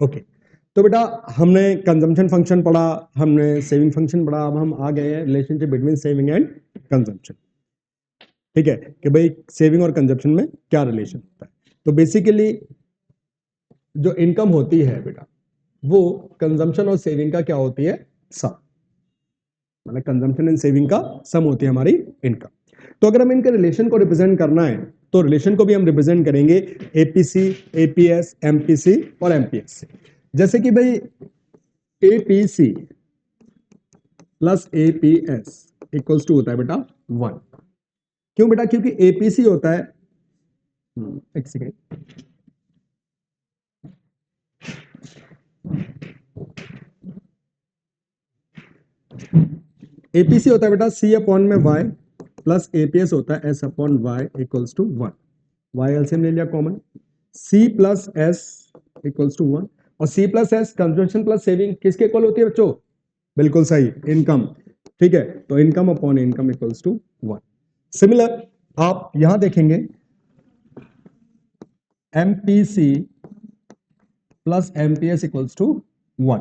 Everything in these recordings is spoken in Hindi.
ओके, तो बेटा हमने कंजम्पशन फंक्शन पढ़ा, हमने सेविंग फंक्शन पढ़ा, अब हम आ गए हैं relationship between saving and consumption. ठीक है कि भाई सेविंग और कंजम्पशन में क्या रिलेशन होता है। तो बेसिकली जो इनकम होती है बेटा वो कंजम्पशन और सेविंग का क्या होती है, सम, मतलब कंजम्पशन एंड सेविंग का सम होती है हमारी इनकम। तो अगर हमें इनके रिलेशन को रिप्रेजेंट करना है तो रिलेशन को भी हम रिप्रेजेंट करेंगे एपीसी, एपीएस, एमपीसी और एमपीएस से। जैसे कि भाई APC plus APS equals to होता है बेटा 1। क्यों बेटा? क्योंकि एपीसी होता है, एक सेकेंड, एपीसी होता है बेटा सी अपॉन में वाई प्लस एपीएस होता है S upon Y equals to 1। Y LCM ले लिया common, C plus S equals to 1। और C plus S consumption plus saving किसके इक्वल होती है बच्चों? बिल्कुल सही, इनकम। ठीक है, तो income upon income equals to 1। Similar आप यहां देखेंगे MPC plus MPS equals to 1,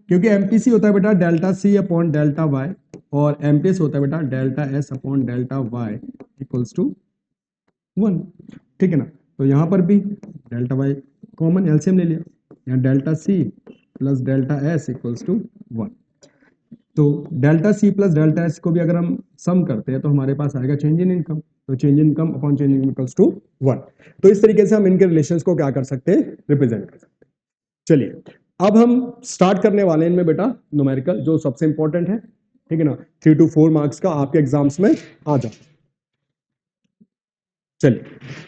क्योंकि एमपीसी होता है बेटा delta C upon delta Y और एमपीएस होता है बेटा delta S upon delta Y equals to 1। ठीक है ना? तो यहां पर भी डेल्टा वाई कॉमन एलसीएम ले लिया, यहाँ delta C plus delta S equals to 1। तो delta C plus delta S को भी अगर हम सम करते हैं तो हमारे पास आएगा चेंज इन इनकम। तो change in income upon change in income equals to 1। तो इस तरीके से हम इनके रिलेशंस को क्या कर सकते हैं, रिप्रेजेंट कर सकते हैं। चलिए अब हम स्टार्ट करने वाले हैं इनमें बेटा न्यूमेरिकल, जो सबसे इंपॉर्टेंट है। ठीक है ना, 3 to 4 मार्क्स का आपके एग्जाम्स में आ जाए। चलिए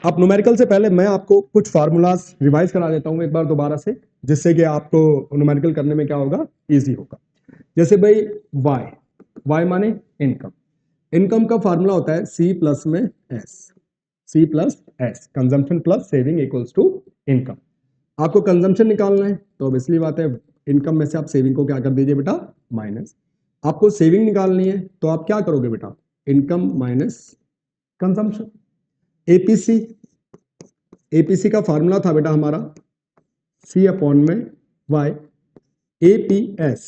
अब न्यूमेरिकल से पहले मैं आपको कुछ फार्मूलाज रिवाइज करा देता हूं एक बार दोबारा से, जिससे कि आपको न्यूमेरिकल करने में क्या होगा, इजी होगा। जैसे भाई वाई, वाई माने इनकम, इनकम का फार्मूला होता है सी प्लस में S, C plus S, consumption plus saving equals to income. आपको कंजम्पशन निकालना है तो ऑब्वियसली बात है इनकम में से आप सेविंग को क्या कर दीजिए बेटा, माइनस। आपको सेविंग निकालनी है तो आप क्या करोगे बेटा, income minus consumption. APC, APC का फार्मूला था बेटा हमारा सी अपॉन में वाई, एपीएस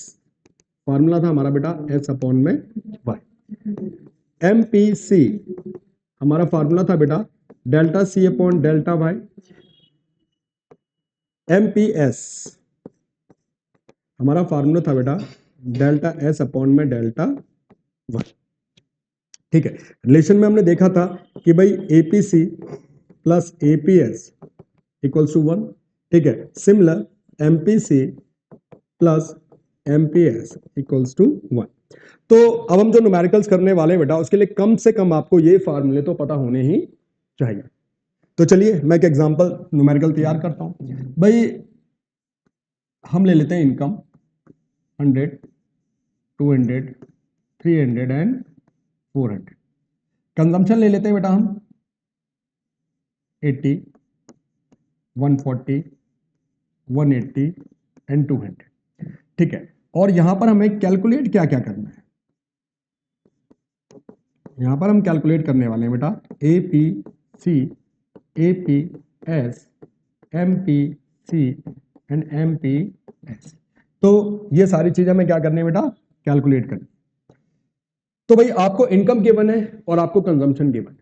फार्मूला था हमारा बेटा एस अपॉन में वाई, एमपीसी हमारा फार्मूला था बेटा delta C upon delta Y, MPS हमारा फार्मूला था बेटा डेल्टा एस अपॉन में डेल्टा वाई। ठीक है, रिलेशन में हमने देखा था कि भाई APC plus APS equals to 1। ठीक है, similar MPC plus MPS equals to 1। तो अब हम जो न्यूमेरिकल्स करने वाले हैं बेटा उसके लिए कम से कम आपको ये फार्मूले तो पता होने ही चाहिए। तो चलिए मैं एक एग्जांपल न्यूमेरिकल तैयार करता हूं। भाई हम ले लेते हैं इनकम 100, 200, 300 एंड 400। कंजम्पशन ले लेते हैं बेटा हम 80, 140, 180 एंड 200। ठीक है, और यहां पर हमें कैलकुलेट क्या क्या करना है, यहां पर हम कैलकुलेट करने वाले हैं बेटा A P C, A P S, M P C and M P S. तो ये सारी चीजें हमें क्या करनी है बेटा, कैलकुलेट करनी। तो भाई आपको इनकम गिवन है और आपको कंजम्पशन गिवन है,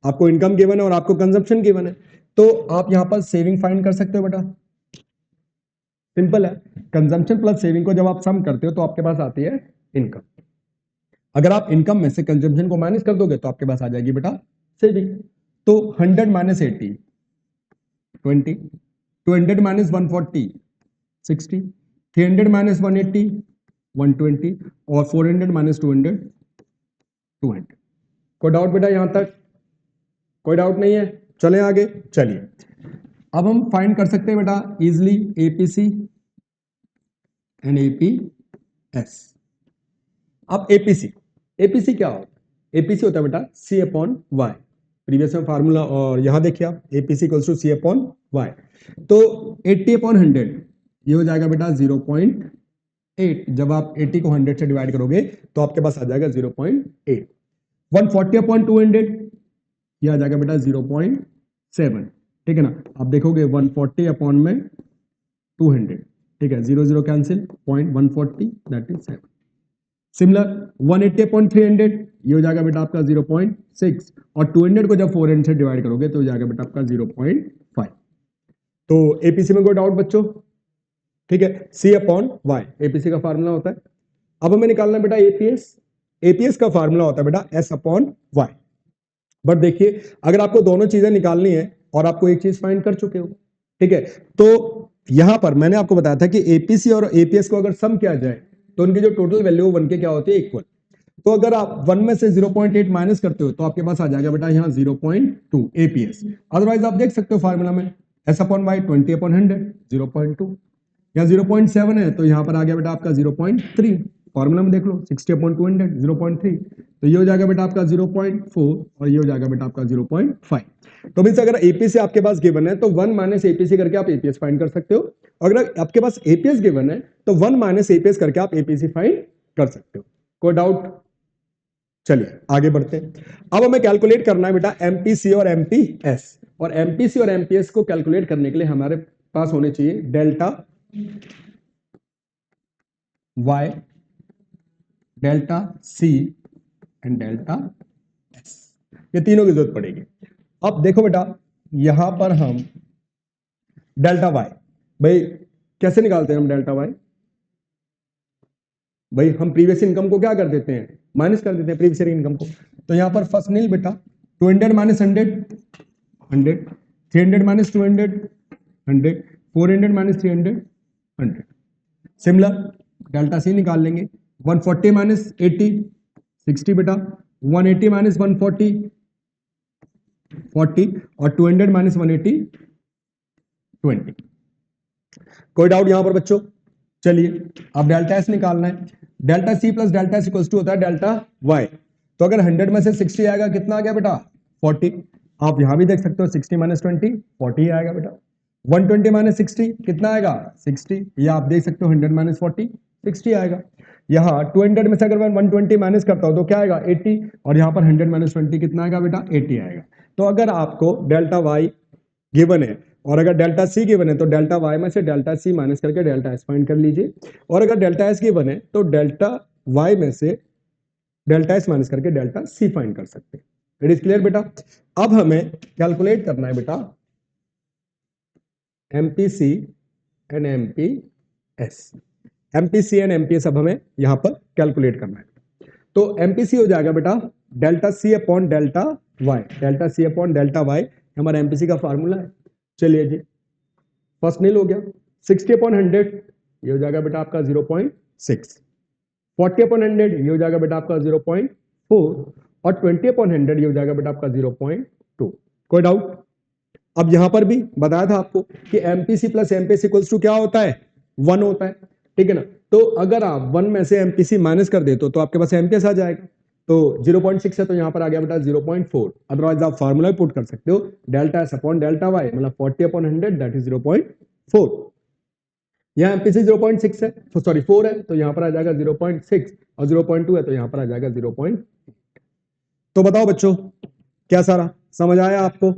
आपको इनकम गिवन है और आपको कंजम्पशन गिवन है। तो आप यहां पर सेविंग फाइंड कर सकते हो बेटा, सिंपल है। कंजम्पशन प्लस सेविंग को जब आप सम करते हो तो आपके पास आती है इनकम। अगर आप इनकम में से कंजम्पशन को माइनस कर दोगे तो आपके पास आ जाएगी बेटा सेविंग। तो 100 माइनस 80 20, 200 माइनस 140 60, 300 माइनस 180 120 और 400 माइनस 200 200। कोई डाउट बेटा यहां तक? कोई डाउट नहीं है, चलें आगे। चलिए अब हम फाइंड कर सकते हैं बेटा इजिली एपीसी एंड एपीएस। अब एपीसी, एपीसी क्या होता है? एपीसी होता है बेटा सी अपॉन वाई, प्रीवियस में फार्मूला, और यहां देखिए आप APC equals to C upon Y. तो 80 अपॉन 100 ये हो जाएगा बेटा 0.8। जब आप 80 को 100 से डिवाइड करोगे तो आपके पास आ जाएगा 0.8। 140 अपॉन 200 ये आ जाएगा बेटा 0.7। ठीक है ना, आप देखोगे 140 अपॉन में 200 ठीक है, 0 0 कैंसिल, 0.140 दैट इज 7। सिमिलर 180/300 ये हो जाएगा बेटा आपका 0.6 और 200 को जब 400 से डिवाइड करोगे तो हो जाएगा बेटा आपका 0.5। तो एपीसी में कोई डाउट बच्चों? ठीक है, C/Y एपीसी का फार्मूला होता है। अब हमें निकालना है बेटा एपीएस। एपीएस का फार्मूला होता है बेटा S/Y। बट देखिए अगर आपको दोनों चीजें निकालनी है और आपको एक चीज फाइंड कर चुके हो, ठीक है, तो यहां पर मैंने आपको बताया था कि एपीसी और एपीएस को अगर सम किया जाए तो उनकी जो टोटल वैल्यू 1 के क्या होती है, इक्वल। तो अगर आप 1 में से 0.8 माइनस करते हो तो आपके पास आ जाएगा बेटा यहाँ 0.2 एपीएस। अदरवाइज आप देख सकते हो फार्मूला में S/Y 20/100 0.2, या 0.7 है तो यहां पर आ गया बेटा आपका 0.3। फॉर्मूला में देख लो 60/200 0.3, तो ये हो जाएगा बेटा आपका 0.4 और ये हो जाएगा बेटा आपका 0.5। तो मींस अगर एपीसी आपके पास गिवन है तो 1 माइनस एपीसी करके आप एपीएस फाइंड कर सकते हो। अगर आपके पास एपीएस गिवन है तो 1 माइनस एपीएस करके आप एपीसी फाइंड कर सकते हो। कोई डाउट? चलिए आगे बढ़ते हैं। अब हमें कैलकुलेट करना है बेटा एमपीसी और एमपीएस, और एमपीसी और एमपीएस को कैलकुलेट करने के लिए हमारे पास होने चाहिए delta Y, delta C and delta S, ये तीनों की जरूरत पड़ेगी। अब देखो बेटा यहां पर हम डेल्टा Y, भाई कैसे निकालते हैं हम डेल्टा Y? भाई हम प्रीवियस इनकम को क्या कर देते हैं, माइनस कर देते हैं प्रीवियस इनकम को। तो यहां पर फर्स्ट नील बेटा 200 minus 100 100, 300 minus 200 100, 400 minus 300 100। Similar delta C निकाल लेंगे 140 माइनस 80 60 बेटा, 180 माइनस 140 40 और 200 माइनस 180 20। कोई डाउट यहां पर बच्चों? चलिए अब डेल्टा एस निकालना है। Delta C plus delta S equals to होता है डेल्टा वाई। तो अगर 100 में से 60 आएगा कितना आ गया बेटा 40। आप यहां भी देख सकते हो 60 माइनस 20 40 आएगा बेटा। 120 माइनस 60 कितना आएगा 60, या आप देख सकते हो 100 माइनस 40 60 आएगा। यहाँ 200 में से अगर मैं 120 माइनस करता हूं तो क्या आएगा 80, और यहाँ पर 100 माइनस 20 कितना आएगा बेटा 80 आएगा। तो अगर आपको डेल्टा वाई गिवन है और अगर डेल्टा सी गिवन है तो डेल्टा वाई में से डेल्टा सी माइनस करके डेल्टा एस फाइंड कर लीजिए, और अगर डेल्टा एस गिवन है तो डेल्टा वाई में से डेल्टा एस माइनस करके डेल्टा सी फाइंड कर सकते हैं। इट इज क्लियर बेटा? अब हमें कैलकुलेट करना है बेटा MPC and MPS. MPC and MPS अब हमें यहां पर कैलकुलेट करना है। तो एमपीसी हो जाएगा बेटा delta C upon delta Y, delta C upon delta Y हमारा एमपीसी का फार्मूला है। चलिए जी फर्स्ट नील हो गया 60/100 ये हो जाएगा बेटा आपका 0.6, 40/100 ये हो जाएगा बेटा आपका 0.4 और 20/100 ये हो जाएगा बेटा आपका 0.2। कोई डाउट? अब यहां पर भी बताया था आपको कि MPC plus MPS equals to क्या होता है 1 होता है, ठीक है ना। तो अगर आप 1 में से एमपीसी माइनस कर देते हो तो आपके पास एमपीएस आ जाएगा। तो 0.6 है तो यहां पर आ गया बेटा 0.4। अदरवाइज आप फार्मूला पुट कर सकते हो delta S upon delta Y मतलब 40/100 दैट इज 0.4। यहाँ एमपीसी 0.6 है तो सॉरी 4 है तो यहां पर आ जाएगा 0.6 और 0.2 है तो यहां पर आ जाएगा 0.8। तो बताओ बच्चों क्या सारा समझ आया आपको?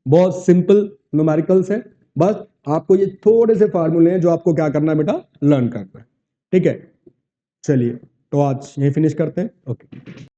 बहुत सिंपल न्यूमेरिकल्स है, बस आपको ये थोड़े से फार्मूले हैं जो आपको क्या करना है बेटा लर्न करना है, ठीक है। चलिए तो आज यही फिनिश करते हैं, ओके।